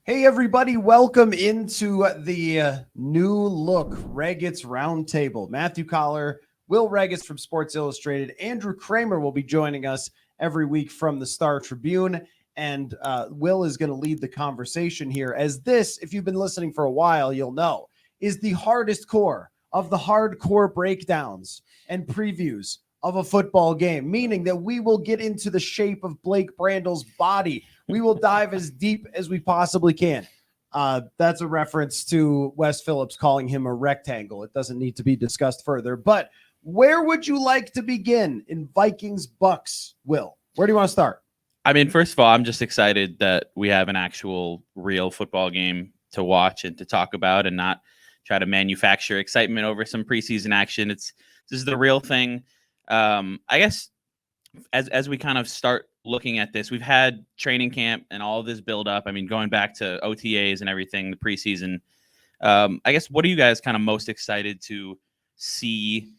Hey, everybody. Welcome into the new look Ragatz roundtable. Matthew Coller, Will Ragatz from Sports Illustrated, Andrew Krammer will be joining us every week from the Star Tribune. And Will is going to lead the conversation here, as this, if you've been listening for a while, you'll know, is the hardest core of the hardcore breakdowns and previews of a football game, meaning that we will get into the shape of Blake Brandel's body. We will dive as deep as we possibly can. That's a reference to Wes Phillips calling him a rectangle. It doesn't need to be discussed further. But where would you like to begin in Vikings-Bucs, Will? Where do you want to start? I mean, first of all, I'm just excited that we have an actual real football game to watch and to talk about and not try to manufacture excitement over some preseason action. This is the real thing. I guess as we kind of start looking at this, we've had training camp and all of this build up. I mean, going back to OTAs and everything, the preseason. I guess, what are you guys kind of most excited to see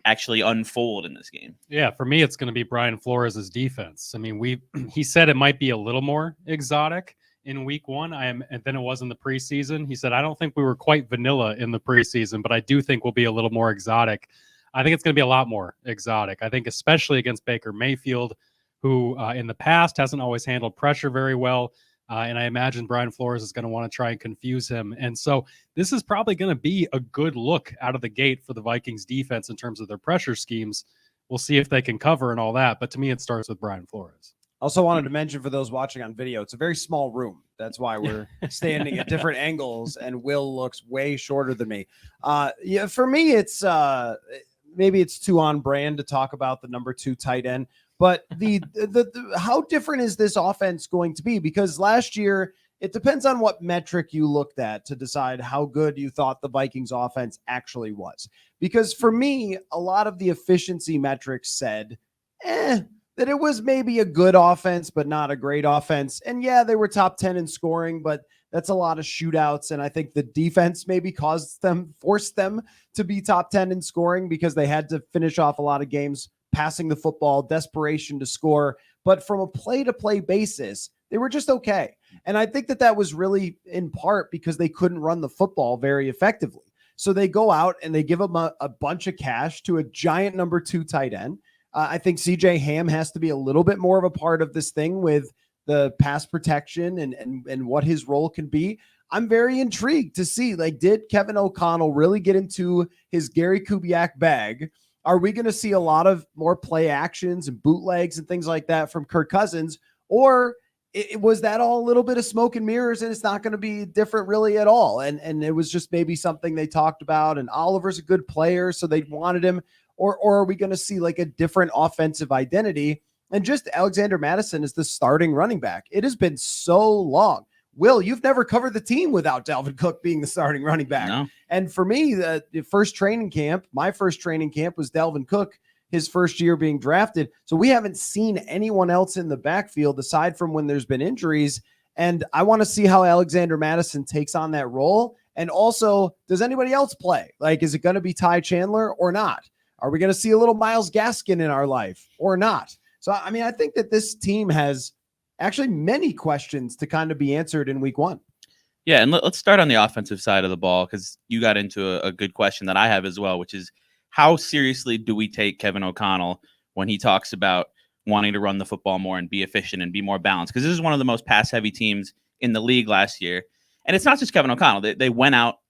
actually unfold in this game? Yeah, for me, it's going to be Brian Flores' defense. I mean, he said it might be a little more exotic in week one than it was in the preseason. He said, I don't think we were quite vanilla in the preseason, but I do think we'll be a little more exotic. I think it's going to be a lot more exotic. I think especially against Baker Mayfield, who in the past hasn't always handled pressure very well. And I imagine Brian Flores is going to want to try and confuse him. And so this is probably going to be a good look out of the gate for the Vikings defense in terms of their pressure schemes. We'll see if they can cover and all that. But to me, it starts with Brian Flores. Also wanted to mention for those watching on video, it's a very small room. That's why we're standing at different angles, and Will looks way shorter than me. Yeah, for me, it's maybe it's too on brand to talk about the number 2 tight end. But the how different is this offense going to be? Because last year, it depends on what metric you looked at to decide how good you thought the Vikings offense actually was. Because for me, a lot of the efficiency metrics said, that it was maybe a good offense, but not a great offense. And yeah, they were top 10 in scoring, but that's a lot of shootouts. And I think the defense maybe forced them to be top 10 in scoring because they had to finish off a lot of games passing the football, desperation to score. But from a play-to-play basis, they were just okay. And I think that was really in part because they couldn't run the football very effectively. So they go out and they give them a bunch of cash to a giant number 2 tight end. I think CJ Ham has to be a little bit more of a part of this thing with the pass protection and what his role can be. I'm very intrigued to see, did Kevin O'Connell really get into his Gary Kubiak bag? Are we going to see a lot of more play actions and bootlegs and things like that from Kirk Cousins? Or was that all a little bit of smoke and mirrors and it's not going to be different really at all? And it was just maybe something they talked about, and Oliver's a good player, so they wanted him. Or are we going to see a different offensive identity? And just Alexander Mattison is the starting running back. It has been so long. Will, you've never covered the team without Dalvin Cook being the starting running back. No. And for me, the first training camp, my first training camp was Dalvin Cook, his first year being drafted. So we haven't seen anyone else in the backfield aside from when there's been injuries. And I want to see how Alexander Mattison takes on that role. And also, does anybody else play? Is it going to be Ty Chandler or not? Are we going to see a little Myles Gaskin in our life or not? So, I mean, I think that this team has actually many questions to kind of be answered in week one. Yeah, and let's start on the offensive side of the ball, because you got into a good question that I have as well, which is how seriously do we take Kevin O'Connell when he talks about wanting to run the football more and be efficient and be more balanced? Because this is one of the most pass-heavy teams in the league last year. And it's not just Kevin O'Connell. They went out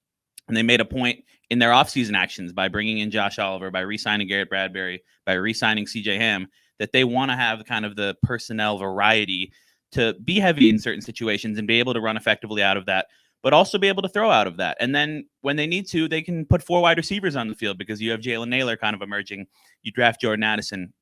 and they made a point in their offseason actions by bringing in Josh Oliver, by re-signing Garrett Bradbury, by re-signing CJ Ham, that they want to have kind of the personnel variety to be heavy in certain situations and be able to run effectively out of that, but also be able to throw out of that. And then when they need to, they can put 4 wide receivers on the field because you have Jalen Naylor kind of emerging. You draft Jordan Addison.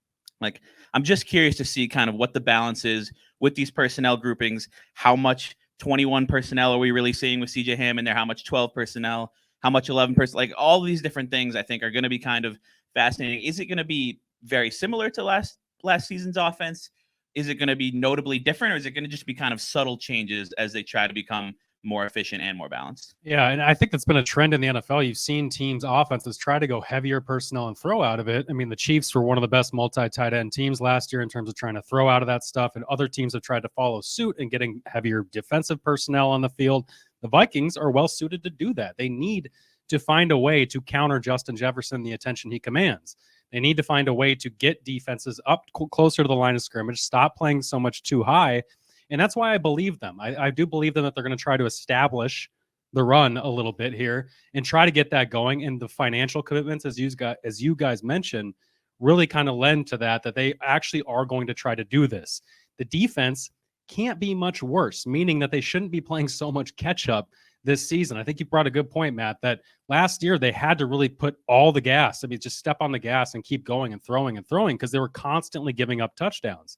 I'm just curious to see kind of what the balance is with these personnel groupings. How much 21 personnel are we really seeing with CJ Ham in there? How much 12 personnel? How much 11 personnel? All these different things I think are going to be kind of fascinating. Is it going to be very similar to last season's offense? Is it going to be notably different, or is it going to just be kind of subtle changes as they try to become more efficient and more balanced. Yeah, and I think that's been a trend in the NFL. You've seen teams' offenses try to go heavier personnel and throw out of it. I mean, the Chiefs were one of the best multi-tight end teams last year in terms of trying to throw out of that stuff, and other teams have tried to follow suit and getting heavier defensive personnel on the field. The Vikings are well suited to do that. They need to find a way to counter Justin Jefferson, the attention he commands. They need to find a way to get defenses up closer to the line of scrimmage, stop playing so much too high. And that's why I believe them. I do believe them that they're going to try to establish the run a little bit here and try to get that going. And the financial commitments, as you guys mentioned, really kind of lend to that they actually are going to try to do this. The defense can't be much worse, meaning that they shouldn't be playing so much catch up this season. I think you brought a good point, Matt, that last year they had to really put all the gas. I mean, just step on the gas and keep going and throwing because they were constantly giving up touchdowns.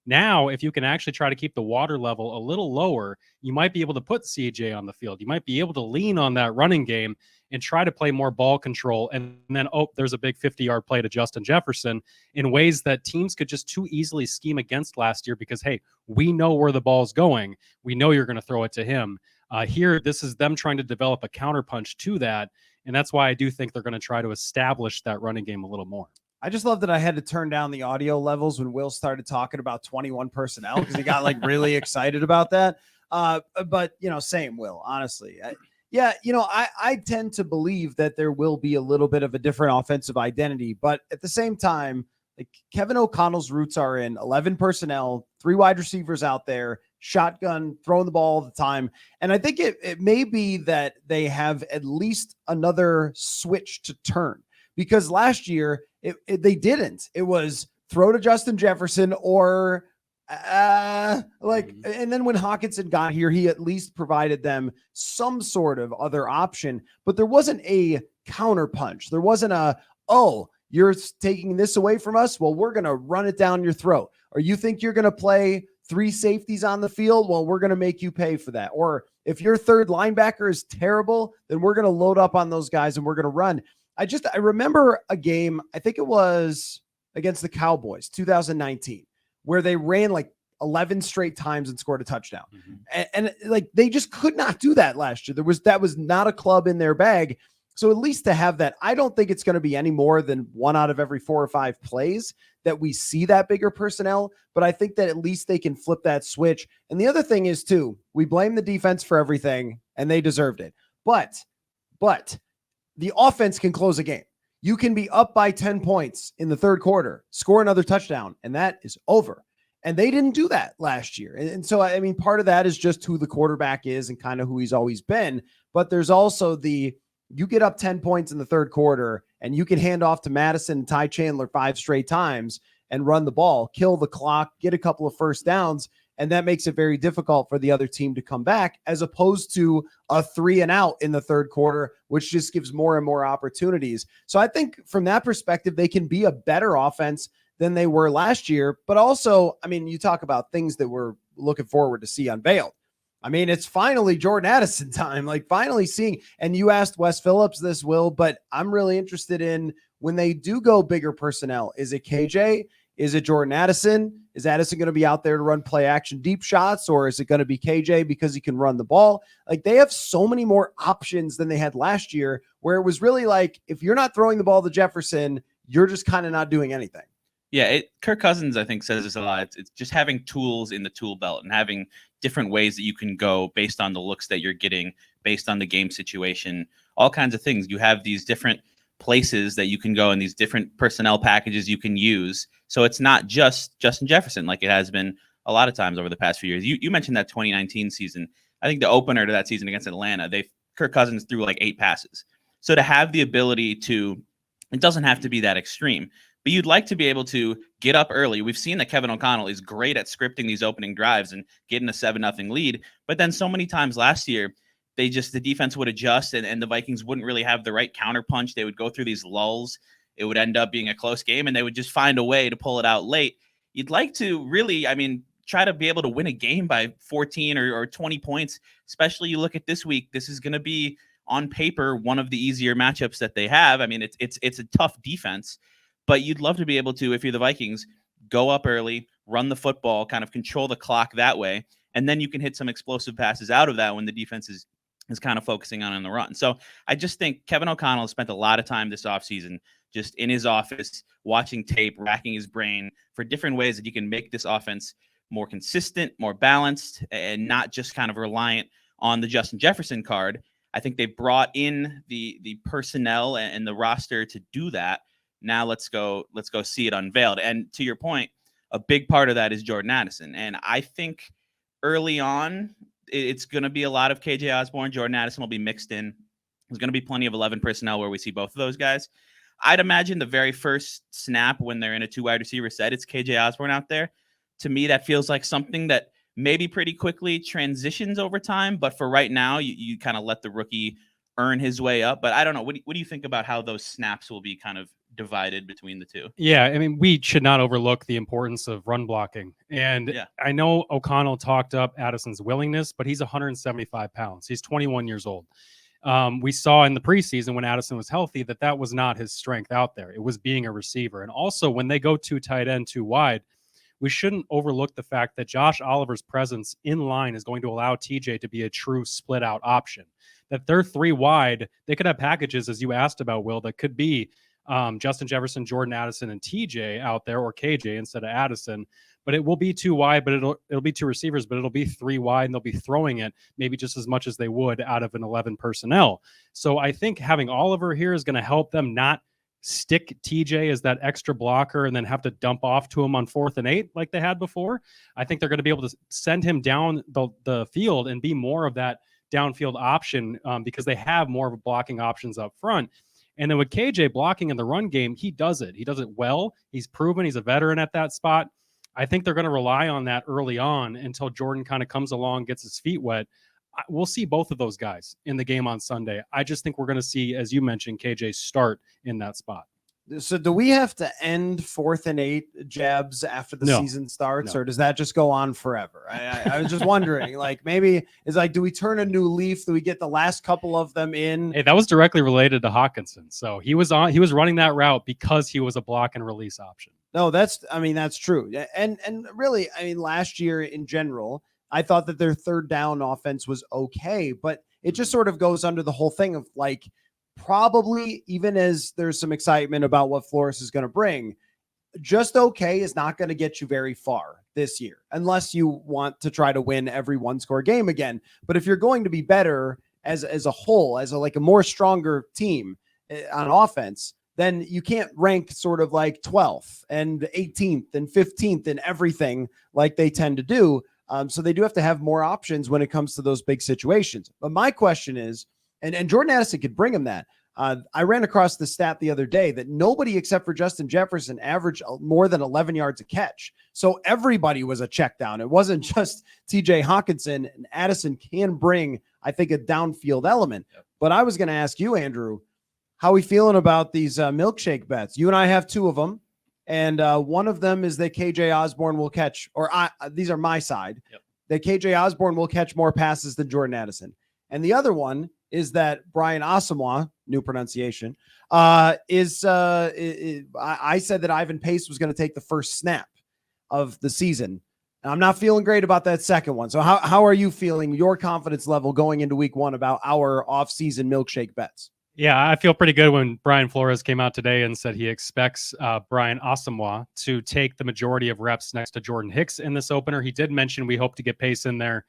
Now, if you can actually try to keep the water level a little lower, you might be able to put CJ on the field. You might be able to lean on that running game and try to play more ball control. And then, there's a big 50-yard play to Justin Jefferson in ways that teams could just too easily scheme against last year because, hey, we know where the ball's going. We know you're going to throw it to him. Here, this is them trying to develop a counterpunch to that. And that's why I do think they're going to try to establish that running game a little more. I just love that I had to turn down the audio levels when Will started talking about 21 personnel because he got like really excited about that. But, same Will, honestly. I tend to believe that there will be a little bit of a different offensive identity. But at the same time, like Kevin O'Connell's roots are in 11 personnel, 3 wide receivers out there, shotgun, throwing the ball all the time. And I think it may be that they have at least another switch to turn. Because last year, they didn't. It was throw to Justin Jefferson or and then when Hawkinson got here, he at least provided them some sort of other option. But there wasn't a counter punch. There wasn't you're taking this away from us? Well, we're going to run it down your throat. Or you think you're going to play 3 safeties on the field? Well, we're going to make you pay for that. Or if your third linebacker is terrible, then we're going to load up on those guys and we're going to run. I remember a game, I think it was against the Cowboys, 2019, where they ran like 11 straight times and scored a touchdown. Mm-hmm. And they just could not do that last year. That was not a club in their bag. So at least to have that, I don't think it's going to be any more than 1 out of every 4 or 5 plays that we see that bigger personnel. But I think that at least they can flip that switch. And the other thing is too, we blame the defense for everything and they deserved it. But the offense can close a game. You can be up by 10 points in the third quarter, score another touchdown, and that is over. And they didn't do that last year. And so, I mean, part of that is just who the quarterback is and kind of who he's always been. But there's also you get up 10 points in the third quarter and you can hand off to Madison and Ty Chandler 5 straight times and run the ball, kill the clock, get a couple of first downs. And that makes it very difficult for the other team to come back as opposed to a 3 and out in the third quarter, which just gives more and more opportunities. So I think from that perspective, they can be a better offense than they were last year. But also, I mean, you talk about things that we're looking forward to see unveiled. I mean, it's finally Jordan Addison time, finally seeing, and you asked Wes Phillips this, Will, but I'm really interested in when they do go bigger personnel. Is it KJ? Is it Jordan Addison? Is Addison going to be out there to run play action deep shots, or is it going to be KJ because he can run the ball? They have so many more options than they had last year, where it was really if you're not throwing the ball to Jefferson, you're just kind of not doing anything. Yeah, Kirk Cousins, I think, says this a lot. It's just having tools in the tool belt and having different ways that you can go based on the looks that you're getting, based on the game situation, all kinds of things. You have these different places that you can go and these different personnel packages you can use. So it's not just Justin Jefferson like it has been a lot of times over the past few years. You mentioned that 2019 season. I think the opener to that season against Atlanta, Kirk Cousins threw 8 passes. So to have the ability to, it doesn't have to be that extreme, but you'd like to be able to get up early. We've seen that Kevin O'Connell is great at scripting these opening drives and getting a 7-0 lead. But then so many times last year, the defense would adjust and the Vikings wouldn't really have the right counterpunch. They would go through these lulls. It would end up being a close game and they would just find a way to pull it out late. You'd like to really, try to be able to win a game by 14 or 20 points, especially you look at this week. This is going to be on paper one of the easier matchups that they have. It's a tough defense, but you'd love to be able to, if you're the Vikings, go up early, run the football, kind of control the clock that way. And then you can hit some explosive passes out of that when the defense is kind of focusing on the run. So I just think Kevin O'Connell has spent a lot of time this offseason just in his office, watching tape, racking his brain for different ways that you can make this offense more consistent, more balanced, and not just kind of reliant on the Justin Jefferson card. I think they brought in the personnel and the roster to do that. Now let's go see it unveiled. And to your point, a big part of that is Jordan Addison. And I think early on, it's going to be a lot of KJ Osborne. Jordan Addison will be mixed in. There's going to be plenty of 11 personnel where we see both of those guys. I'd imagine the very first snap when they're in a 2 wide receiver set, it's KJ Osborne out there. To me, that feels like something that maybe pretty quickly transitions over time. But for right now, you kind of let the rookie earn his way up. But I don't know. What do you think about how those snaps will be kind of divided between the two? Yeah, I mean, we should not overlook the importance of run blocking. And I know O'Connell talked up Addison's willingness, but he's 175 pounds. He's 21 years old. We saw in the preseason when Addison was healthy that was not his strength out there. It was being a receiver. And also when they go 2 tight end, 2 wide, we shouldn't overlook the fact that Josh Oliver's presence in line is going to allow TJ to be a true split out option. That they're 3 wide, they could have packages, as you asked about, Will, that could be Justin Jefferson, Jordan Addison, and TJ out there, or KJ instead of Addison. But it will be 2 wide, but it'll be 2 receivers, but it'll be 3 wide, and they'll be throwing it maybe just as much as they would out of an 11 personnel. So I think having Oliver here is going to help them not stick TJ as that extra blocker and then have to dump off to him on 4th and 8 like they had before. I think they're going to be able to send him down the field and be more of that downfield option because they have more of blocking options up front. And then with KJ blocking in the run game, he does it. He does it well. He's proven he's a veteran at that spot. I think they're going to rely on that early on until Jordan kind of comes along, gets his feet wet. We'll see both of those guys in the game on Sunday. I just think we're going to see, as you mentioned, KJ start in that spot. So do we have to end 4th and 8 jabs after the season starts, or does that just go on forever? I was just wondering, like, maybe it's like, do we turn a new leaf? Do we get the last couple of them in? Hey, that was directly related to Hawkinson. So he was running that route because he was a block and release option. No, that's true. And really, I mean, last year in general, I thought that their 3rd down offense was okay, but it just sort of goes under the whole thing of like, probably even as there's some excitement about what Flores is going to bring, just okay is not going to get you very far this year, unless you want to try to win every 1-score game again. But if you're going to be better as a whole, as a more stronger team on offense, then you can't rank sort of like 12th and 18th and 15th and everything like they tend to do. So they do have to have more options when it comes to those big situations. But my question is, and Jordan Addison could bring him that. I ran across the stat the other day that nobody except for Justin Jefferson averaged more than 11 yards a catch. So everybody was a check down. It wasn't just TJ Hawkinson, and Addison can bring, I think, a downfield element. Yep. But I was going to ask you, Andrew, how are we feeling about these milkshake bets? You and I have 2 of them. And one of them is that KJ Osborne will catch, these are my side, that KJ Osborne will catch more passes than Jordan Addison. And the other one is that Brian Asamoah, new pronunciation, I said that Ivan Pace was going to take the first snap of the season. And I'm not feeling great about that second one. So how are you feeling, your confidence level going into week 1 about our offseason milkshake bets? Yeah, I feel pretty good when Brian Flores came out today and said he expects Brian Asamoah to take the majority of reps next to Jordan Hicks in this opener. He did mention we hope to get Pace in there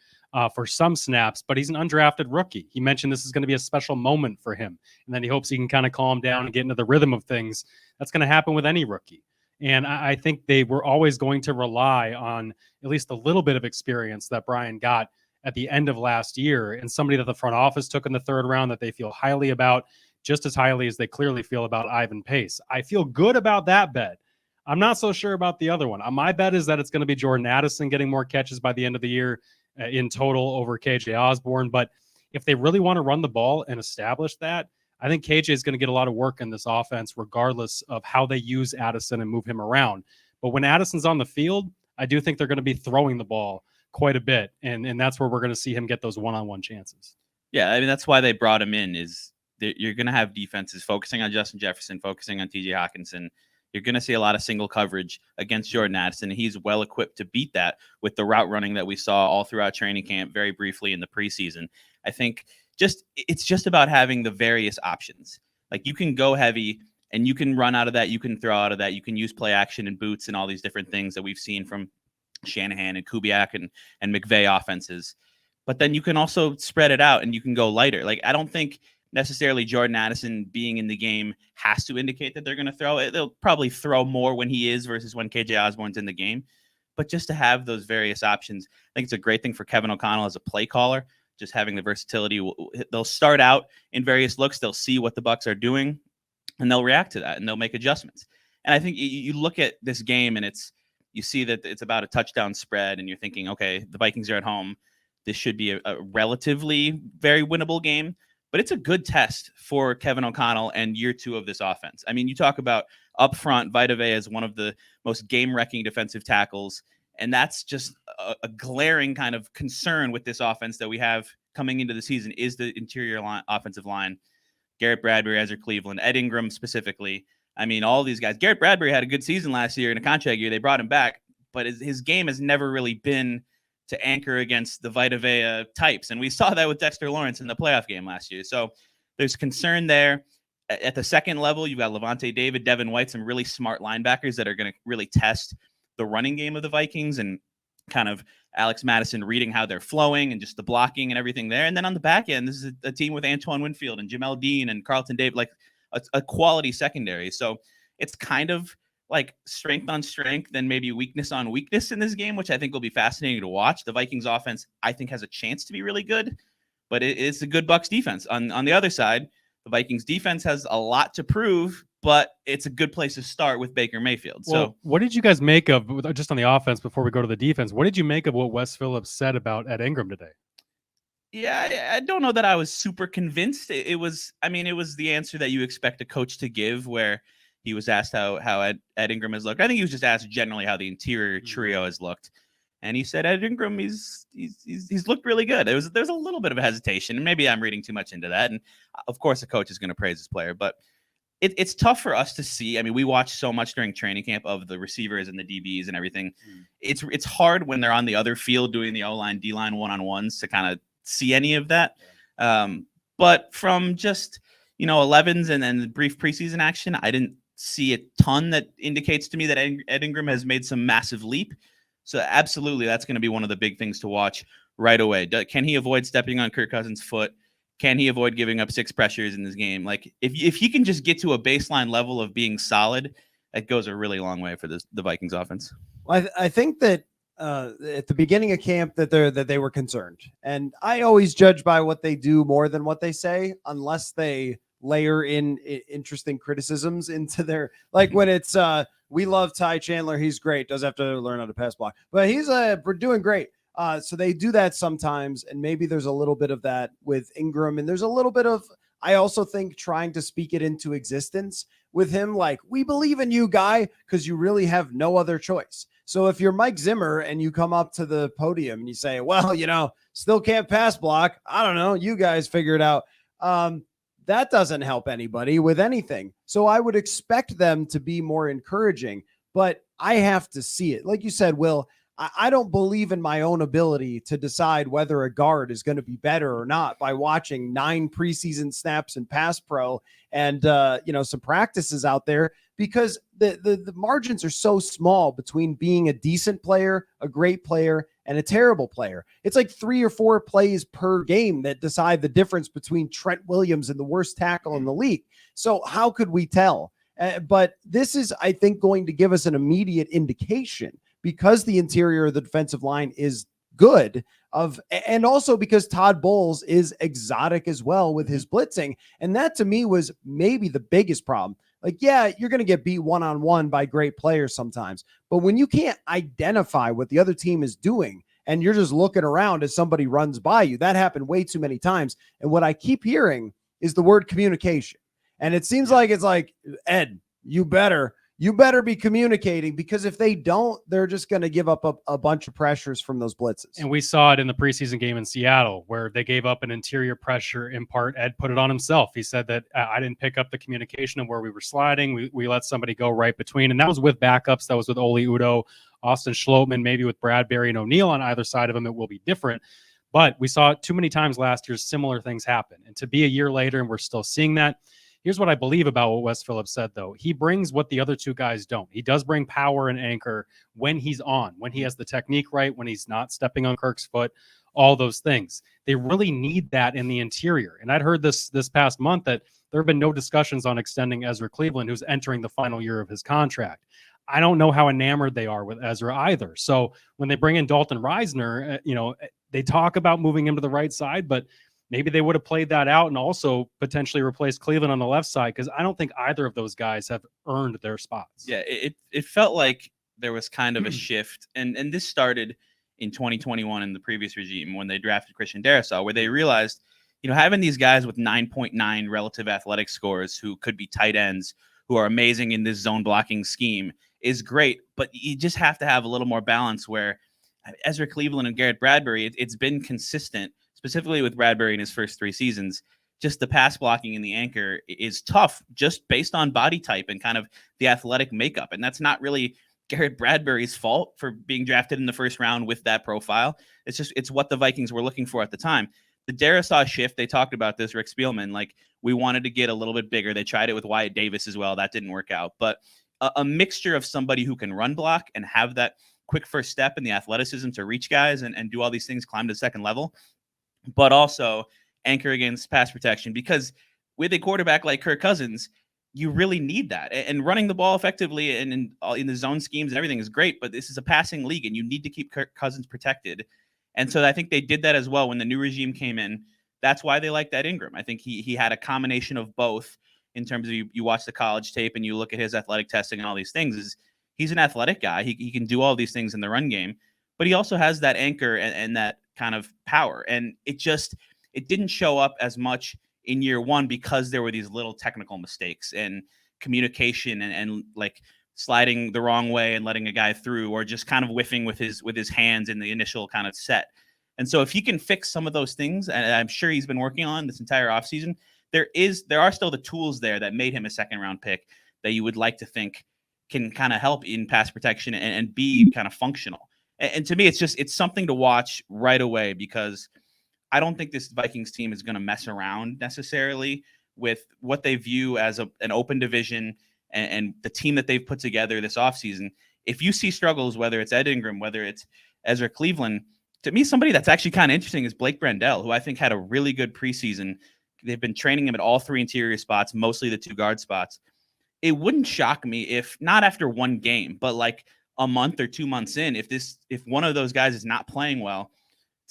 for some snaps, but he's an undrafted rookie. He mentioned this is going to be a special moment for him, and then he hopes he can kind of calm down and get into the rhythm of things. That's going to happen with any rookie. And I think they were always going to rely on at least a little bit of experience that Brian got at the end of last year, and somebody that the front office took in the 3rd round that they feel highly about, just as highly as they clearly feel about Ivan Pace. I feel good about that bet. I'm not so sure about the other one. My bet is that it's going to be Jordan Addison getting more catches by the end of the year in total over KJ Osborne. But if they really want to run the ball and establish that, I think KJ is going to get a lot of work in this offense, regardless of how they use Addison and move him around. But when Addison's on the field, I do think they're going to be throwing the ball quite a bit. And that's where we're going to see him get those one-on-one chances. Yeah, I mean, that's why they brought him in, is you're going to have defenses focusing on Justin Jefferson, focusing on TJ Hawkinson, You're going to see a lot of single coverage against Jordan Addison. He's well equipped to beat that with the route running that we saw all throughout training camp, very briefly in the preseason. I think it's just about having the various options. Like, you can go heavy and you can run out of that. You can throw out of that. You can use play action and boots and all these different things that we've seen from Shanahan and Kubiak and McVay offenses. But then you can also spread it out and you can go lighter. Like, I don't think necessarily Jordan Addison being in the game has to indicate that they're going to throw it. They'll probably throw more when he is versus when KJ Osborne's in the game. But just to have those various options, I think it's a great thing for Kevin O'Connell as a play caller, just having the versatility. They'll start out in various looks. They'll see what the Bucs are doing, and they'll react to that, and they'll make adjustments. And I think you look at this game, and you see that it's about a touchdown spread, and you're thinking, okay, the Vikings are at home. This should be a relatively very winnable game, but it's a good test for Kevin O'Connell and year 2 of this offense. I mean, you talk about up front, Vita Vea is one of the most game-wrecking defensive tackles, and that's just a glaring kind of concern with this offense that we have coming into the season is the interior offensive line. Garrett Bradbury, Ezra Cleveland, Ed Ingram specifically. I mean, all these guys. Garrett Bradbury had a good season last year in a contract year. They brought him back, but his game has never really been to anchor against the Vita Vea types. And we saw that with Dexter Lawrence in the playoff game last year. So there's concern there. At the second level, you've got Levante David, Devin White, some really smart linebackers that are going to really test the running game of the Vikings, and kind of Alex Madison reading how they're flowing and just the blocking and everything there. And then on the back end, this is a team with Antoine Winfield and Jamel Dean and Carlton David, like a quality secondary. So it's kind of like strength on strength and maybe weakness on weakness in this game, which I think will be fascinating to watch. The Vikings offense, I think, has a chance to be really good, but it's a good Bucs defense. On the other side, the Vikings defense has a lot to prove, but it's a good place to start with Baker Mayfield. Well, so what did you guys make of, just on the offense before we go to the defense, what did you make of what Wes Phillips said about Ed Ingram today? Yeah, I don't know that I was super convinced. It was the answer that you expect a coach to give, where he was asked how Ed Ingram has looked. I think he was just asked generally how the interior trio has looked. And he said, Ed Ingram, he's looked really good. There's a little bit of a hesitation, and maybe I'm reading too much into that. And of course, the coach is going to praise his player, but it's tough for us to see. I mean, we watch so much during training camp of the receivers and the DBs and everything. It's hard when they're on the other field doing the O-line, D-line one-on-ones to kind of see any of that. But from just 11s and then the brief preseason action, I didn't see a ton that indicates to me that Ed Ingram has made some massive leap. So absolutely, that's going to be one of the big things to watch right away. Can he avoid stepping on Kirk Cousins' foot? Can he avoid giving up 6 pressures in this game? Like, if he can just get to a baseline level of being solid, that goes a really long way for the Vikings offense. Well, I think that at the beginning of camp that they were concerned, and I always judge by what they do more than what they say, unless they layer in interesting criticisms into their, like when it's we love Ty Chandler, he's great, does have to learn how to pass block, but he's we're doing great. So they do that sometimes, and maybe there's a little bit of that with Ingram, and there's a little bit of, I also think, trying to speak it into existence with him, like, we believe in you, guy, because you really have no other choice. So if you're Mike Zimmer and you come up to the podium and you say, well, still can't pass block, I don't know, you guys figure it out. That doesn't help anybody with anything. So I would expect them to be more encouraging, but I have to see it. Like you said, Will, I don't believe in my own ability to decide whether a guard is going to be better or not by watching 9 preseason snaps in pass pro and, some practices out there, because the margins are so small between being a decent player, a great player, and a terrible player. It's like 3 or 4 plays per game that decide the difference between Trent Williams and the worst tackle in the league. So how could we tell? But this is, I think, going to give us an immediate indication, because the interior of the defensive line is good, and also because Todd Bowles is exotic as well with his blitzing. And that to me was maybe the biggest problem. Like, yeah, you're going to get beat one-on-one by great players sometimes, but when you can't identify what the other team is doing and you're just looking around as somebody runs by you, that happened way too many times. And what I keep hearing is the word communication. And it seems like it's like, Ed, you better, you better be communicating, because if they don't, they're just going to give up a bunch of pressures from those blitzes. And we saw it in the preseason game in Seattle, where they gave up an interior pressure. In part, Ed put it on himself. He said that I didn't pick up the communication of where we were sliding. We let somebody go right between. And that was with backups. That was with Oli Udo, Austin Schlottman, maybe with Bradbury and O'Neal on either side of him. It will be different. But we saw too many times last year similar things happen. And to be a year later and we're still seeing that, here's what I believe about what Wes Phillips said, though. He brings what the other two guys don't. He does bring power and anchor when he's on, when he has the technique right, when he's not stepping on Kirk's foot, all those things. They really need that in the interior. And I'd heard this past month that there have been no discussions on extending Ezra Cleveland, who's entering the final year of his contract. I don't know how enamored they are with Ezra either. So when they bring in Dalton Reisner, they talk about moving him to the right side, but maybe they would have played that out and also potentially replaced Cleveland on the left side, because I don't think either of those guys have earned their spots. Yeah, it felt like there was kind of a shift, and this started in 2021 in the previous regime when they drafted Christian Darrisaw, where they realized, having these guys with 9.9 relative athletic scores who could be tight ends, who are amazing in this zone blocking scheme, is great, but you just have to have a little more balance where Ezra Cleveland and Garrett Bradbury, it's been consistent, specifically with Bradbury in his first 3 seasons. Just the pass blocking and the anchor is tough just based on body type and kind of the athletic makeup. And that's not really Garrett Bradbury's fault for being drafted in the first round with that profile. It's what the Vikings were looking for at the time. The Darrisaw shift, they talked about this, Rick Spielman, like we wanted to get a little bit bigger. They tried it with Wyatt Davis as well. That didn't work out. But a mixture of somebody who can run block and have that quick first step and the athleticism to reach guys and do all these things, climb to the second level, but also anchor against pass protection, because with a quarterback like Kirk Cousins, you really need that. And running the ball effectively and in the zone schemes and everything is great, but this is a passing league and you need to keep Kirk Cousins protected. And so I think they did that as well when the new regime came in. That's why they liked that Ingram. I think he had a combination of both in terms of you watch the college tape and you look at his athletic testing and all these things. He's an athletic guy. He can do all these things in the run game, but he also has that anchor and that kind of power. And it didn't show up as much in year one because there were these little technical mistakes and communication and like sliding the wrong way and letting a guy through, or just kind of whiffing with his hands in the initial kind of set. And so if he can fix some of those things, and I'm sure he's been working on this entire offseason, there are still the tools there that made him a second round pick that you would like to think can kind of help in pass protection and be kind of functional. And to me, it's something to watch right away, because I don't think this Vikings team is going to mess around necessarily with what they view as an open division and the team that they've put together this offseason. If you see struggles, whether it's Ed Ingram, whether it's Ezra Cleveland, to me, somebody that's actually kind of interesting is Blake Brendel, who I think had a really good preseason. They've been training him at all 3 interior spots, mostly the 2 guard spots. It wouldn't shock me if not after one game, but like a month or 2 months in, if one of those guys is not playing well,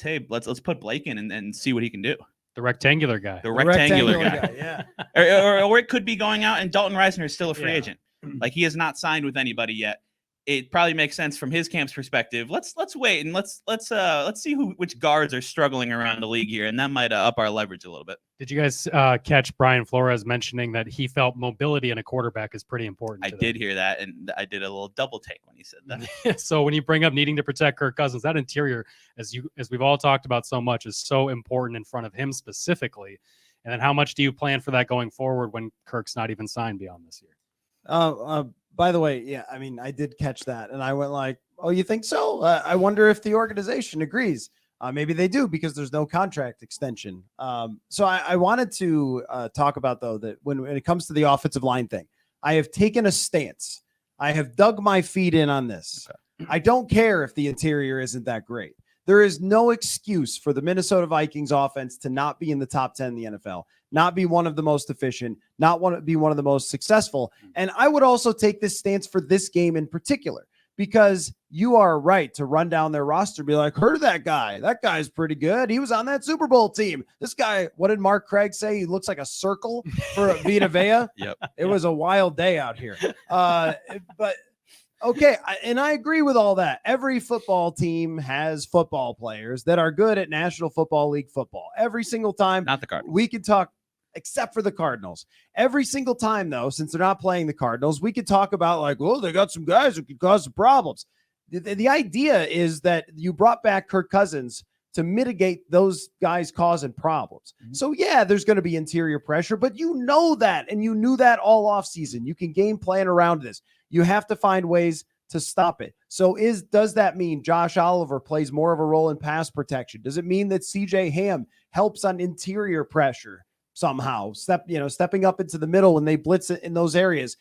hey, let's put Blake in and see what he can do. The rectangular guy. The rectangular guy. Yeah. or it could be going out and Dalton Reisner is still a free agent. Like he has not signed with anybody yet. It probably makes sense from his camp's perspective. Let's wait and let's see which guards are struggling around the league here, and that might up our leverage a little bit. Did you guys catch Brian Flores mentioning that he felt mobility in a quarterback is pretty important? I did hear that, and I did a little double take when he said that. So when you bring up needing to protect Kirk Cousins, that interior, as we've all talked about so much, is so important in front of him specifically. And then how much do you plan for that going forward when Kirk's not even signed beyond this year? By the way, yeah, I mean, I did catch that, and I went like, "Oh, you think so?" I wonder if the organization agrees. Maybe they do, because there's no contract extension. So I wanted to talk about, though, that when it comes to the offensive line thing, I have taken a stance. I have dug my feet in on this. Okay. I don't care if the interior isn't that great. There is no excuse for the Minnesota Vikings offense to not be in the top 10 in the NFL, not be one of the most efficient, be one of the most successful. And I would also take this stance for this game in particular, because you are right to run down their roster, be like, heard of that guy? That guy's pretty good. He was on that Super Bowl team. This guy, what did Mark Craig say? He looks like a circle for Vita Vea. Yep. It was a wild day out here. But okay, and I agree with all that. Every football team has football players that are good at National Football League football. Every single time. Not the Cardinals. We could talk. except for the Cardinals. Every single time, though, since they're not playing the Cardinals, we could talk about like, well, they got some guys who could cause some problems. The idea is that you brought back Kirk Cousins to mitigate those guys causing problems. So yeah, there's going to be interior pressure, but you know that, and you knew that all offseason. You can game plan around this. You have to find ways to stop it. So does that mean Josh Oliver plays more of a role in pass protection? Does it mean that CJ Ham helps on interior pressure somehow, stepping up into the middle when they blitz it in those areas?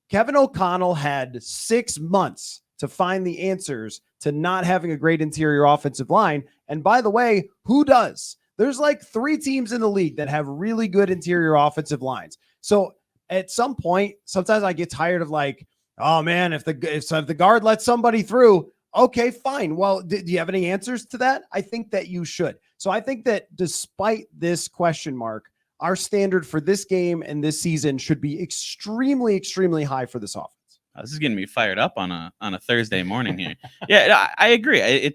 Kevin O'Connell had 6 months to find the answers to not having a great interior offensive line. And by the way, who does? There's like 3 teams in the league that have really good interior offensive lines. So at some point, sometimes I get tired of like, oh man, if the guard lets somebody through, okay, fine. Well, do you have any answers to that? I think that you should. So I think that despite this question mark, our standard for this game and this season should be extremely, extremely high for this offense. This is getting me fired up on a Thursday morning here. Yeah, I agree.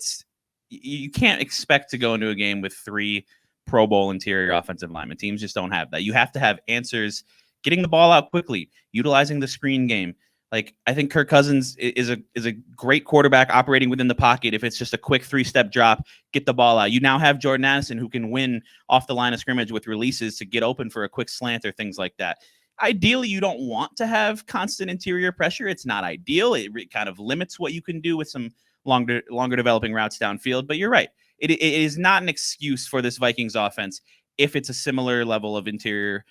You can't expect to go into a game with 3 Pro Bowl interior offensive linemen. Teams just don't have that. You have to have answers, getting the ball out quickly, utilizing the screen game. Like, I think Kirk Cousins is a great quarterback operating within the pocket. If it's just a quick 3-step drop, get the ball out. You now have Jordan Addison who can win off the line of scrimmage with releases to get open for a quick slant or things like that. Ideally, you don't want to have constant interior pressure. It's not ideal. It kind of limits what you can do with some longer developing routes downfield. But you're right. It is not an excuse for this Vikings offense, if it's a similar level of interior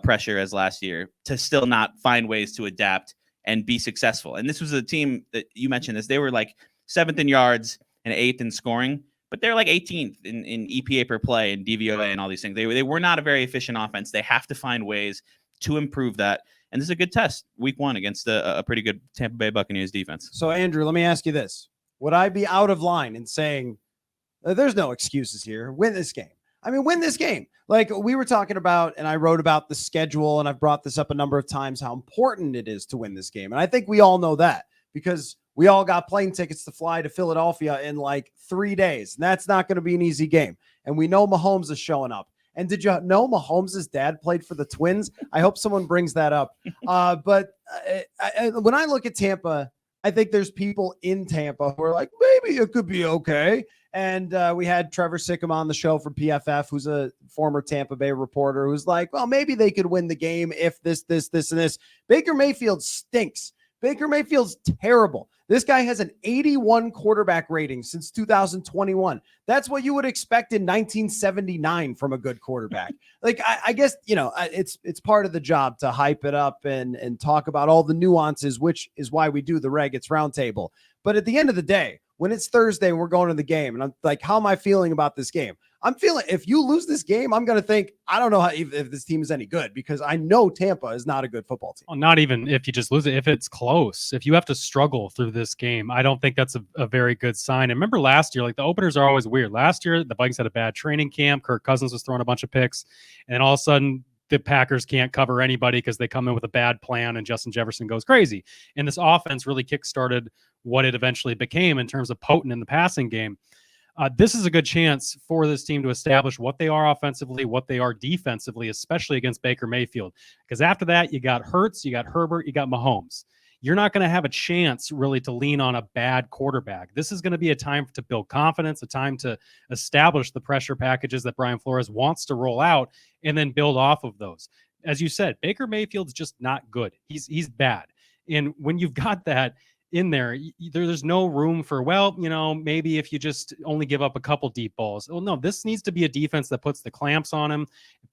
pressure as last year, to still not find ways to adapt and be successful. And this was a team that you mentioned this. They were like 7th in yards and 8th in scoring, but they're like 18th in EPA per play and DVOA and all these things. They were not a very efficient offense. They have to find ways to improve that. And this is a good test, week 1 against a pretty good Tampa Bay Buccaneers defense. So Andrew, let me ask you this. Would I be out of line in saying there's no excuses here? Win this game. I mean, win this game. Like we were talking about, and I wrote about the schedule, and I've brought this up a number of times, how important it is to win this game. And I think we all know that because we all got plane tickets to fly to Philadelphia in like 3 days. And that's not going to be an easy game. And we know Mahomes is showing up. And did you know Mahomes' dad played for the Twins? I hope someone brings that up. But when I look at Tampa, I think there's people in Tampa who are like, maybe it could be okay. And we had Trevor Sickham on the show from PFF, who's a former Tampa Bay reporter, who's like, well, maybe they could win the game if this, and this. Baker Mayfield stinks. Baker Mayfield's terrible. This guy has an 81 quarterback rating since 2021. That's what you would expect in 1979 from a good quarterback. Like, I guess, it's part of the job to hype it up and talk about all the nuances, which is why we do the Ragatz roundtable. But at the end of the day, when it's Thursday and we're going to the game, and I'm like, how am I feeling about this game? I'm feeling, if you lose this game, I'm going to think, I don't know if this team is any good, because I know Tampa is not a good football team. Well, not even if you just lose it. If it's close, if you have to struggle through this game, I don't think that's a very good sign. And remember last year, like the openers are always weird. Last year, the Vikings had a bad training camp. Kirk Cousins was throwing a bunch of picks. And all of a sudden, the Packers can't cover anybody because they come in with a bad plan and Justin Jefferson goes crazy. And this offense really kickstarted what it eventually became in terms of potent in the passing game. This is a good chance for this team to establish what they are offensively, what they are defensively, especially against Baker Mayfield. Because after that, you got Hurts, you got Herbert, you got Mahomes. You're not going to have a chance really to lean on a bad quarterback. This is going to be a time to build confidence, a time to establish the pressure packages that Brian Flores wants to roll out and then build off of those. As you said, Baker Mayfield's just not good. He's bad. And when you've got that in there, there's no room for, maybe if you just only give up a couple deep balls. Well, no, this needs to be a defense that puts the clamps on him,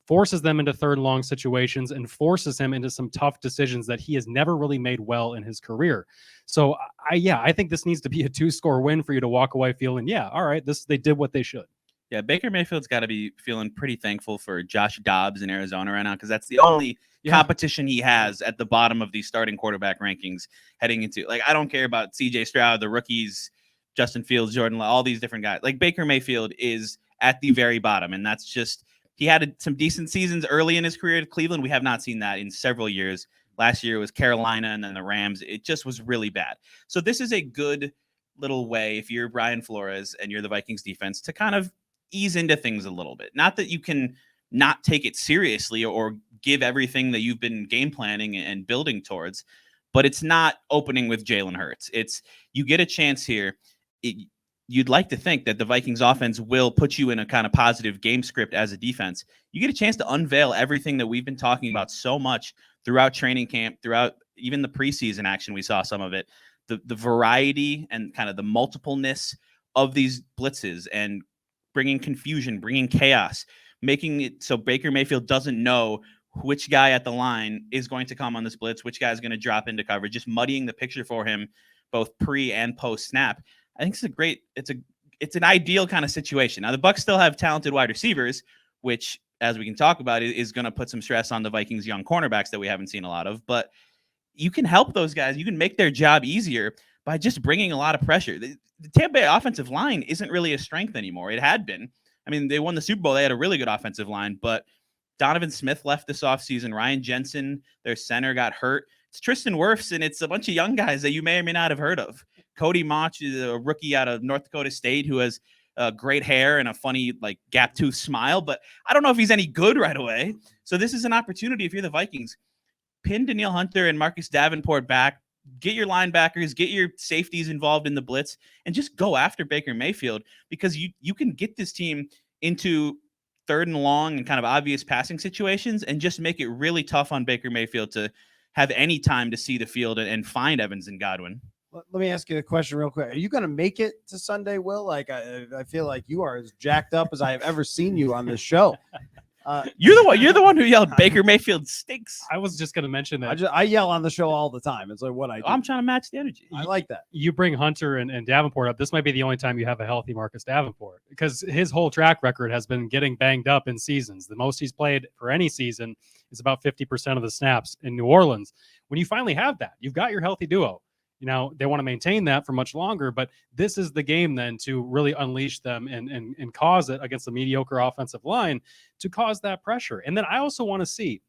forces them into third and long situations, and forces him into some tough decisions that he has never really made well in his career. So, I think this needs to be a 2-score win for you to walk away feeling, all right, they did what they should. Yeah, Baker Mayfield's got to be feeling pretty thankful for Josh Dobbs in Arizona right now, because that's the only competition he has at the bottom of these starting quarterback rankings heading into. Like, I don't care about CJ Stroud, the rookies, Justin Fields, Jordan Love, all these different guys. Like, Baker Mayfield is at the very bottom, and that's just, he had some decent seasons early in his career at Cleveland. We have not seen that in several years. Last year was Carolina and then the Rams. It just was really bad. So this is a good little way, if you're Brian Flores and you're the Vikings defense, to kind of ease into things a little bit. Not that you can not take it seriously or give everything that you've been game planning and building towards. But it's not opening with Jalen Hurts. It's you get a chance here. You'd like to think that the Vikings offense will put you in a kind of positive game script as a defense. You get a chance to unveil everything that we've been talking about so much throughout training camp, throughout even the preseason action. We saw some of it, the variety and kind of the multipleness of these blitzes and bringing confusion, bringing chaos, making it so Baker Mayfield doesn't know which guy at the line is going to come on this blitz, which guy is going to drop into coverage, just muddying the picture for him, both pre and post snap. I think it's an ideal kind of situation. Now the Bucs still have talented wide receivers, which, as we can talk about, is going to put some stress on the Vikings' young cornerbacks that we haven't seen a lot of. But you can help those guys. You can make their job easier by just bringing a lot of pressure. The Tampa Bay offensive line isn't really a strength anymore. It had been. I mean, they won the Super Bowl. They had a really good offensive line, but Donovan Smith left this offseason. Ryan Jensen, their center, got hurt. It's Tristan Wirfs, and it's a bunch of young guys that you may or may not have heard of. Cody Mauch is a rookie out of North Dakota State who has great hair and a funny, like, gap tooth smile, but I don't know if he's any good right away. So this is an opportunity if you're the Vikings. Pin Danielle Hunter and Marcus Davenport back. Get your linebackers, get your safeties involved in the blitz, and just go after Baker Mayfield, because you can get this team into third and long and kind of obvious passing situations and just make it really tough on Baker Mayfield to have any time to see the field and find Evans and Godwin. Let me ask you a question real quick. Are you going to make it to Sunday, Will? Like, I feel like you are as jacked up as I have ever seen you on this show. You're the one who yelled Baker Mayfield stinks. I was just going to mention that. I yell on the show all the time. It's like what I do. I'm trying to match the energy. I like that. You bring Hunter and Davenport up. This might be the only time you have a healthy Marcus Davenport, because his whole track record has been getting banged up in seasons. The most he's played for any season is about 50% of the snaps in New Orleans. When you finally have that, you've got your healthy duo. You know, they want to maintain that for much longer, but this is the game then to really unleash them and cause it against the mediocre offensive line to cause that pressure. And then I also want to see,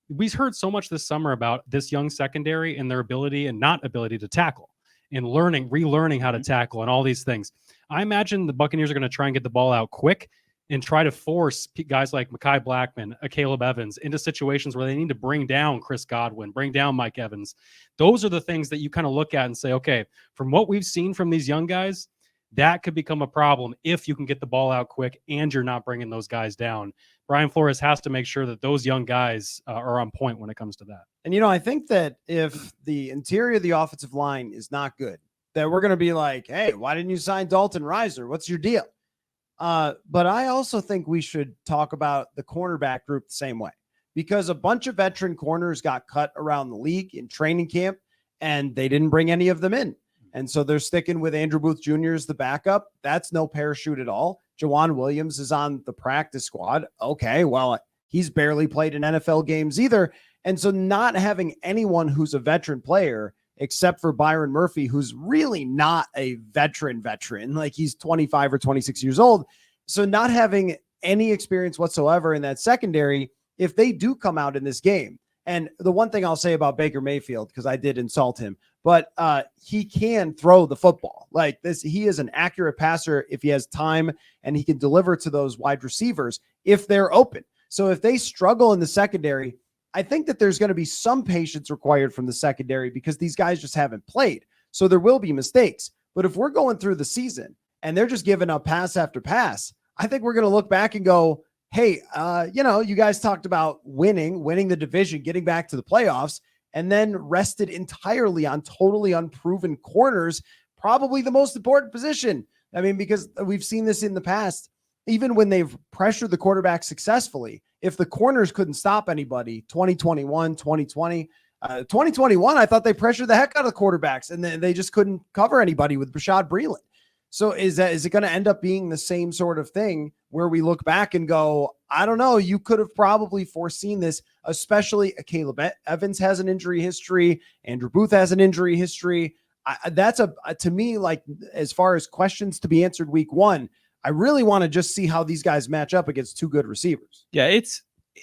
we've heard so much this summer about this young secondary and their ability and not ability to tackle and relearning how to tackle and all these things. I imagine the Buccaneers are going to try and get the ball out quick and try to force guys like Mekhi Blackman, Caleb Evans into situations where they need to bring down Chris Godwin, bring down Mike Evans. Those are the things that you kind of look at and say, okay, from what we've seen from these young guys, that could become a problem if you can get the ball out quick and you're not bringing those guys down. Brian Flores has to make sure that those young guys are on point when it comes to that. And, I think that if the interior of the offensive line is not good, that we're going to be like, hey, why didn't you sign Dalton Reiser? What's your deal? But I also think we should talk about the cornerback group the same way, because a bunch of veteran corners got cut around the league in training camp and they didn't bring any of them in. And so they're sticking with Andrew Booth Jr. as the backup. That's no parachute at all. Jawan Williams is on the practice squad. Okay, well, he's barely played in NFL games either. And so not having anyone who's a veteran player, except for Byron Murphy, who's really not a veteran, like he's 25 or 26 years old. So not having any experience whatsoever in that secondary, if they do come out in this game. And the one thing I'll say about Baker Mayfield, because I did insult him, but he can throw the football like this. He is an accurate passer if he has time, and he can deliver to those wide receivers if they're open. So if they struggle in the secondary, I think that there's going to be some patience required from the secondary, because these guys just haven't played. So there will be mistakes. But if we're going through the season and they're just giving up pass after pass, I think we're going to look back and go, hey, you guys talked about winning the division, getting back to the playoffs, and then rested entirely on totally unproven corners, probably the most important position. I mean, because we've seen this in the past, even when they've pressured the quarterback successfully, if the corners couldn't stop anybody, 2021, 2020, 2021, I thought they pressured the heck out of the quarterbacks, and they just couldn't cover anybody with Bashaud Breeland. So is it going to end up being the same sort of thing where we look back and go, I don't know, you could have probably foreseen this, especially Caleb Evans has an injury history. Andrew Booth has an injury history. That's to me, like, as far as questions to be answered week one, I really want to just see how these guys match up against two good receivers. Yeah,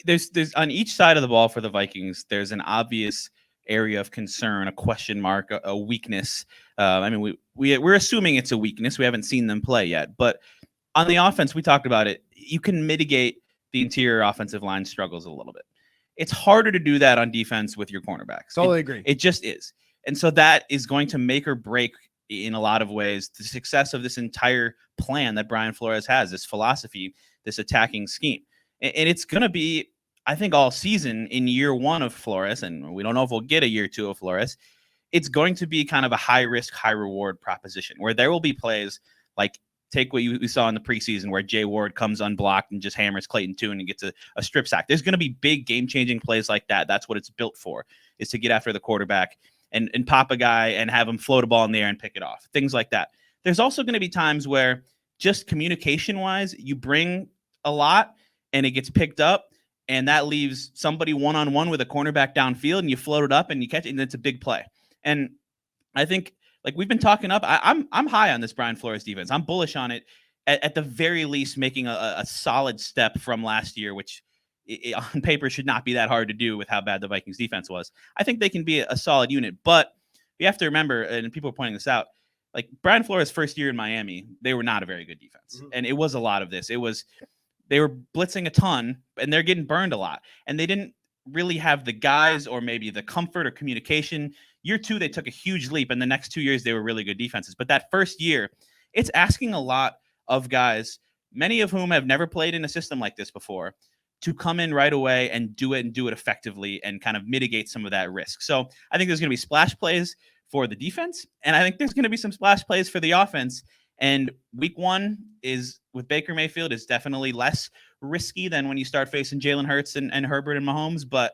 there's on each side of the ball for the Vikings, there's an obvious area of concern, a question mark, a weakness. I mean, we're assuming it's a weakness. We haven't seen them play yet. But on the offense, we talked about it. You can mitigate the interior offensive line struggles a little bit. It's harder to do that on defense with your cornerbacks. Totally agree. It just is. And so that is going to make or break in a lot of ways the success of this entire plan that Brian Flores has, this philosophy, this attacking scheme. And it's going to be, I think, all season in year one of Flores, and we don't know if we'll get a year two of Flores, it's going to be kind of a high risk, high reward proposition where there will be plays like take what we saw in the preseason where Jay Ward comes unblocked and just hammers Clayton Tune and gets a strip sack. There's going to be big game-changing plays like that. That's what it's built for, is to get after the quarterback and pop a guy and have him float a ball in the air and pick it off, things like that. There's also going to be times where just communication-wise, you bring a lot and it gets picked up, and that leaves somebody one-on-one with a cornerback downfield, and you float it up and you catch it, and it's a big play. And I think, like we've been talking up, I'm high on this Brian Flores defense. I'm bullish on it, at the very least making a solid step from last year, which on paper should not be that hard to do with how bad the Vikings defense was. I think they can be a solid unit, but you have to remember, and people are pointing this out, like Brian Flores' first year in Miami, they were not a very good defense. And it was a lot of this. They were blitzing a ton and they're getting burned a lot. And they didn't really have the guys or maybe the comfort or communication. Year two, they took a huge leap. And the next 2 years, they were really good defenses. But that first year, it's asking a lot of guys, many of whom have never played in a system like this before, to come in right away and do it effectively and kind of mitigate some of that risk. So I think there's going to be splash plays for the defense, and I think there's going to be some splash plays for the offense. And week one is with Baker Mayfield is definitely less risky than when you start facing Jalen Hurts and Herbert and Mahomes. But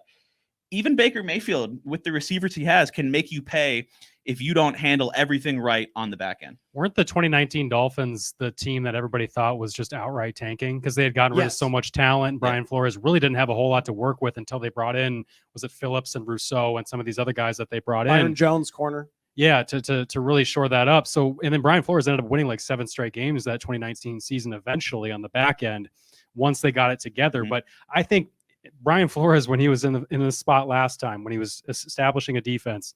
even Baker Mayfield, with the receivers he has, can make you pay if you don't handle everything right on the back end. Weren't the 2019 Dolphins the team that everybody thought was just outright tanking because they had gotten rid of so much talent? Brian Flores really didn't have a whole lot to work with until they brought in, was it Phillips and Rousseau and some of these other guys that they brought in? Byron Jones corner. Yeah, to really shore that up. So, and then Brian Flores ended up winning like 7 straight games that 2019 season eventually on the back end once they got it together. But I think Brian Flores, when he was in the spot last time, when he was establishing a defense,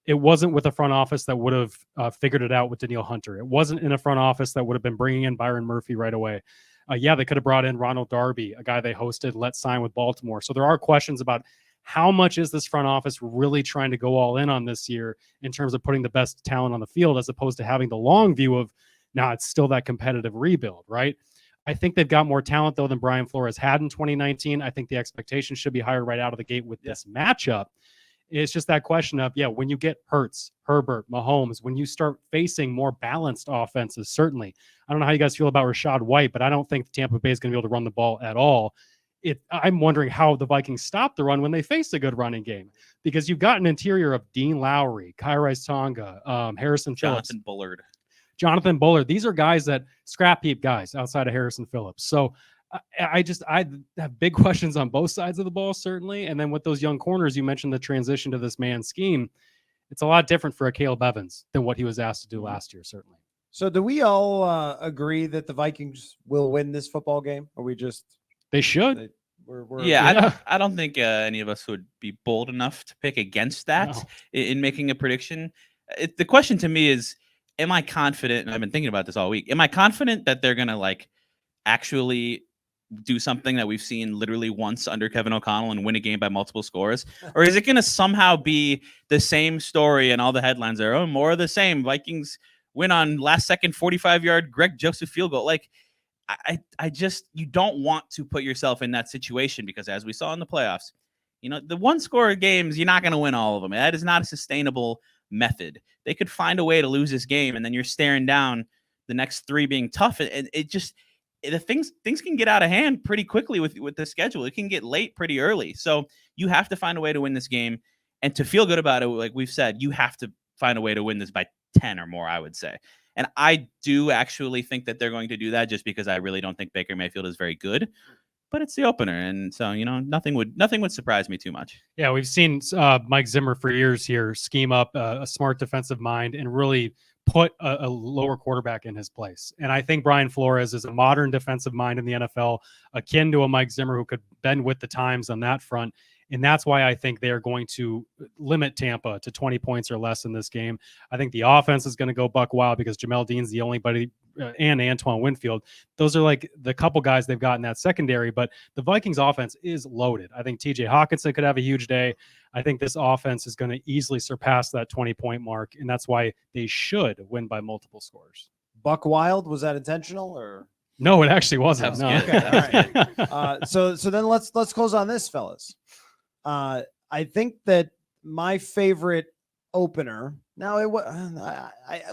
it wasn't with a front office that would have figured it out with Danielle Hunter. It wasn't in a front office that would have been bringing in Byron Murphy right away. They could have brought in Ronald Darby, a guy they hosted, let sign with Baltimore. So there are questions about how much is this front office really trying to go all in on this year in terms of putting the best talent on the field, as opposed to having the long view of, now it's still that competitive rebuild, right? I think they've got more talent, though, than Brian Flores had in 2019. I think the expectation should be higher right out of the gate with this matchup. It's just that question of, when you get Hurts, Herbert, Mahomes, when you start facing more balanced offenses, certainly. I don't know how you guys feel about Rachaad White, but I don't think Tampa Bay is going to be able to run the ball at all. I'm wondering how the Vikings stop the run when they face a good running game, because you've got an interior of Dean Lowry, Kairais Tonga, Harrison Phillips, Jonathan Bullard. These are guys that scrap heap guys outside of Harrison Phillips. So I have big questions on both sides of the ball, certainly. And then with those young corners, you mentioned the transition to this man scheme. It's a lot different for a Caleb Evans than what he was asked to do last year, certainly. So do we all agree that the Vikings will win this football game? Or we just... They should. I don't think any of us would be bold enough to pick against that in making a prediction. The question to me is, am I confident, and I've been thinking about this all week, am I confident that they're going to actually do something that we've seen literally once under Kevin O'Connell and win a game by multiple scores? Or is it going to somehow be the same story and all the headlines are, more of the same, Vikings win on last second 45-yard Greg Joseph field goal? I just, you don't want to put yourself in that situation, because as we saw in the playoffs, the one score games, you're not going to win all of them. That is not a sustainable method. They could find a way to lose this game, and then you're staring down the next 3 being tough. And it just, the things can get out of hand pretty quickly with the schedule. It can get late pretty early. So you have to find a way to win this game, and to feel good about it, like we've said, you have to find a way to win this by 10 or more, I would say. And I do actually think that they're going to do that, just because I really don't think Baker Mayfield is very good. But it's the opener, and so nothing would surprise me too much. Yeah, we've seen Mike Zimmer for years here scheme up a smart defensive mind and really put a lower quarterback in his place. And I think Brian Flores is a modern defensive mind in the NFL, akin to a Mike Zimmer who could bend with the times on that front. And that's why I think they are going to limit Tampa to 20 points or less in this game. I think the offense is going to go buck wild because Jamel Dean's the only and Antoine Winfield. Those are like the couple guys they've got in that secondary, but the Vikings offense is loaded. I think TJ Hawkinson could have a huge day. I think this offense is going to easily surpass that 20-point mark, and that's why they should win by multiple scores. Buck Wild, was that intentional or? No, it actually wasn't. That was No. good. Okay, all right. So then let's close on this, fellas. I think that my favorite opener, now it was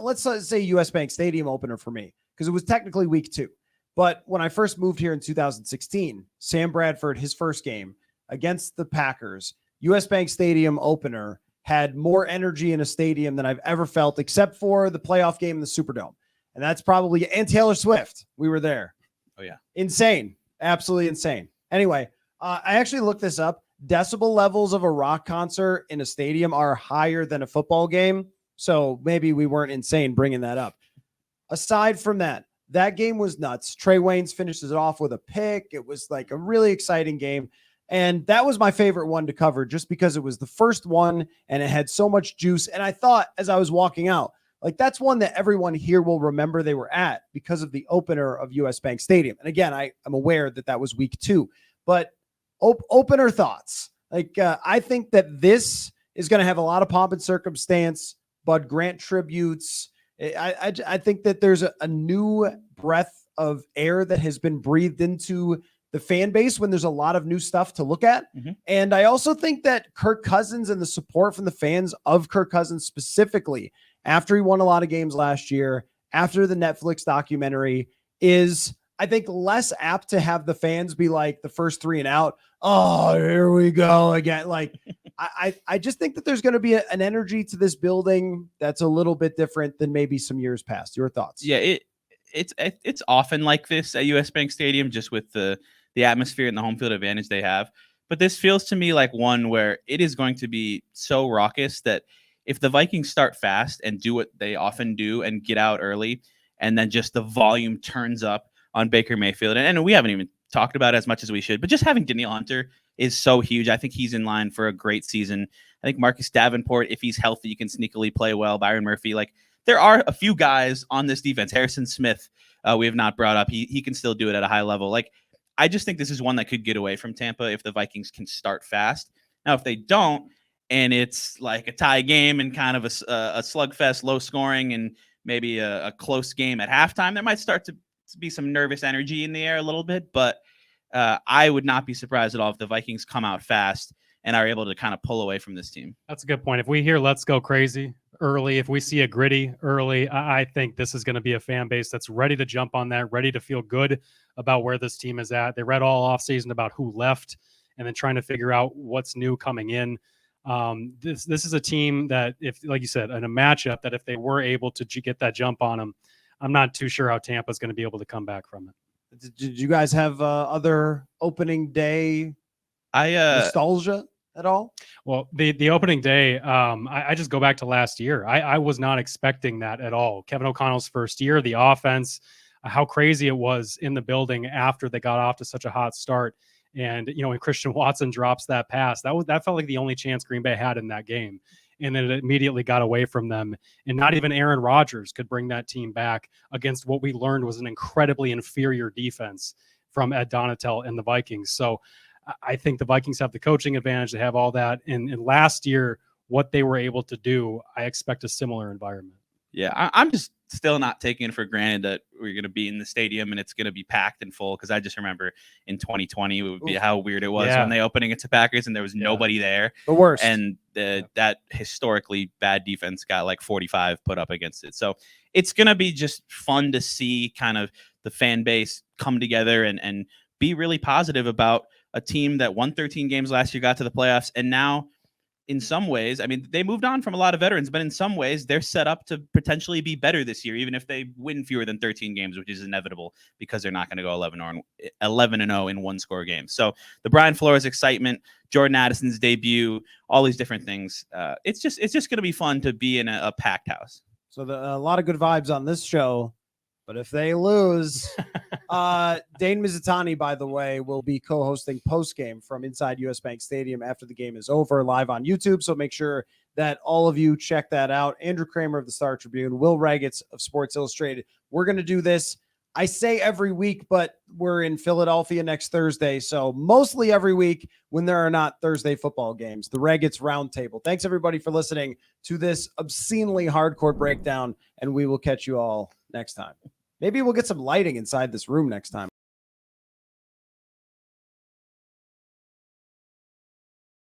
let's say US Bank Stadium opener for me, because it was technically week 2. But when I first moved here in 2016, Sam Bradford, his first game against the Packers, US Bank Stadium opener, had more energy in a stadium than I've ever felt, except for the playoff game in the Superdome. And that's probably, and Taylor Swift. We were there. Oh, yeah. Insane. Absolutely insane. Anyway, I actually looked this up. Decibel levels of a rock concert in a stadium are higher than a football game. So maybe we weren't insane bringing that up. Aside from that, that game was nuts. Trey Waynes finishes it off with a pick. It was like a really exciting game. And that was my favorite one to cover just because it was the first one and it had so much juice. And I thought as I was walking out, like that's one that everyone here will remember they were at because of the opener of US Bank Stadium. And again, I'm aware that that was week 2, but opener thoughts. Like I think that this is going to have a lot of pomp and circumstance, Bud Grant tributes. I think that there's a new breath of air that has been breathed into the fan base when there's a lot of new stuff to look at. Mm-hmm. And I also think that Kirk Cousins and the support from the fans of Kirk Cousins specifically, after he won a lot of games last year, after the Netflix documentary, is, I think, less apt to have the fans be like the first 3 and out. Oh, here we go again. Like, I just think that there's going to be an energy to this building that's a little bit different than maybe some years past. Your thoughts? Yeah, it's often like this at US Bank Stadium, just with the atmosphere and the home field advantage they have. But this feels to me like one where it is going to be so raucous that if the Vikings start fast and do what they often do and get out early, and then just the volume turns up on Baker Mayfield, and we haven't even talked about it as much as we should, but just having Danielle Hunter is so huge. I think he's in line for a great season. I think Marcus Davenport, if he's healthy, can sneakily play well. Byron Murphy, like there are a few guys on this defense. Harrison Smith, we have not brought up. He can still do it at a high level. Like, I just think this is one that could get away from Tampa if the Vikings can start fast. Now, if they don't, and it's like a tie game and kind of a slugfest, low scoring, and maybe a close game at halftime, there might start to be some nervous energy in the air a little bit. But I would not be surprised at all if the Vikings come out fast and are able to kind of pull away from this team. That's a good point. If we hear "Let's go crazy" early, if we see a gritty early, I think this is going to be a fan base that's ready to jump on that, ready to feel good about where this team is at. They read all offseason about who left and then trying to figure out what's new coming in. This is a team that, if, like you said, in a matchup that if they were able to get that jump on them, I'm not too sure how Tampa's going to be able to come back from it. Did you guys have other opening day nostalgia at all? Well, the opening day, I just go back to last year. I was not expecting that at all. Kevin O'Connell's first year, the offense, how crazy it was in the building after they got off to such a hot start. And, you know, when Christian Watson drops that pass, that felt like the only chance Green Bay had in that game. And then it immediately got away from them. And not even Aaron Rodgers could bring that team back against what we learned was an incredibly inferior defense from Ed Donatel and the Vikings. So I think the Vikings have the coaching advantage. They have all that. And last year, what they were able to do, I expect a similar environment. Yeah, I'm just still not taking it for granted that we're going to be in the stadium and it's going to be packed and full, because I just remember in 2020 it would be how weird it was when they opened against the Packers and there was nobody there. The worst. And that historically bad defense got like 45 put up against it. So it's going to be just fun to see kind of the fan base come together and be really positive about a team that won 13 games last year, got to the playoffs, and now in some ways, I mean, they moved on from a lot of veterans, but in some ways they're set up to potentially be better this year, even if they win fewer than 13 games, which is inevitable because they're not going to go 11-0 in one-score games. So the Brian Flores excitement, Jordan Addison's debut, all these different things. It's just going to be fun to be in a packed house. So a lot of good vibes on this show. But if they lose, Dane Mizutani, by the way, will be co-hosting postgame from inside US Bank Stadium after the game is over, live on YouTube. So make sure that all of you check that out. Andrew Krammer of the Star Tribune, Will Ragatz of Sports Illustrated. We're going to do this, I say every week, but we're in Philadelphia next Thursday. So mostly every week when there are not Thursday football games, the Ragatz Roundtable. Thanks everybody for listening to this obscenely hardcore breakdown, and we will catch you all next time. Maybe we'll get some lighting inside this room next time.